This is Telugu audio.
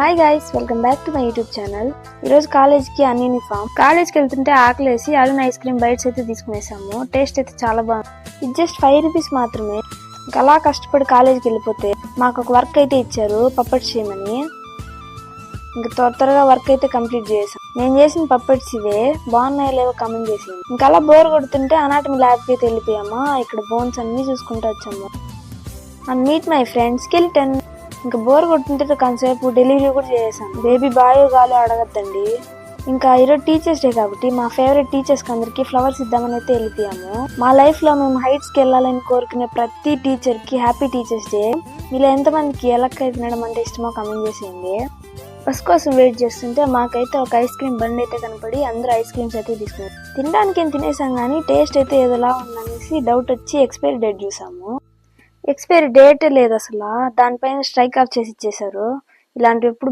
Hi guys, welcome back to my YouTube channel. ఈరోజు కాలేజ్కి అన్ యూనిఫామ్. కాలేజ్కి వెళ్తుంటే ఆకలేసి అరుణ్ ఐస్ క్రీమ్ బైట్స్ అయితే తీసుకునేసాము. టేస్ట్ అయితే చాలా బాగుంది. ఇది జస్ట్ 5 రూపీస్ మాత్రమే. ఇంకా అలా కష్టపడి కాలేజ్కి వెళ్ళిపోతే మాకు ఒక వర్క్ అయితే ఇచ్చారు, పప్పట్స్ చేయమని. ఇంకా త్వరగా వర్క్ అయితే కంప్లీట్ చేసాం. నేను చేసిన పప్పట్స్ ఇవే, బాగున్నాయో లేవో కమెంట్ చేసింది. ఇంకా అలా బోర్ కొడుతుంటే అనాటమీ ల్యాబ్కి అయితే వెళ్ళిపోయామా. ఇక్కడ బోన్స్ అన్ని చూసుకుంటూ వచ్చాము. And meet my friends skeleton. ఇంకా బోర్ కొట్టుంటే కొంతసేపు డెలివరీ కూడా చేసాం. బేబీ బాయ్ గాలో అడగద్దండి. ఇంకా ఈరోజు టీచర్స్ డే కాబట్టి మా ఫేవరెట్ టీచర్స్ అందరికి ఫ్లవర్స్ ఇద్దామని అయితే వెళ్ళిపోయాము. మా లైఫ్ లో మేము హైట్స్ కి వెళ్ళాలని కోరుకునే ప్రతి టీచర్ కి హ్యాపీ టీచర్స్ డే. ఇలా ఎంతమందికి ఎలక్కాయ తినడం అంటే ఇష్టమో కమెంట్ చేసేయండి. బస్ కోసం వెయిట్ చేస్తుంటే మాకైతే ఒక ఐస్ క్రీమ్ బండి అయితే కనపడి అందరూ ఐస్ క్రీమ్స్ అయితే తీసుకున్నారు. తినడానికి ఏం తినేసాం కానీ టేస్ట్ అయితే ఏదోలా ఉందనేసి డౌట్ వచ్చి ఎక్స్పైరీ డేట్ చూసాము. ఎక్స్పైరీ డేట్ లేదు అసలు. దానిపైన స్ట్రైక్ ఆఫ్ చేసి ఇచ్చేసారు. ఇలాంటివి ఎప్పుడు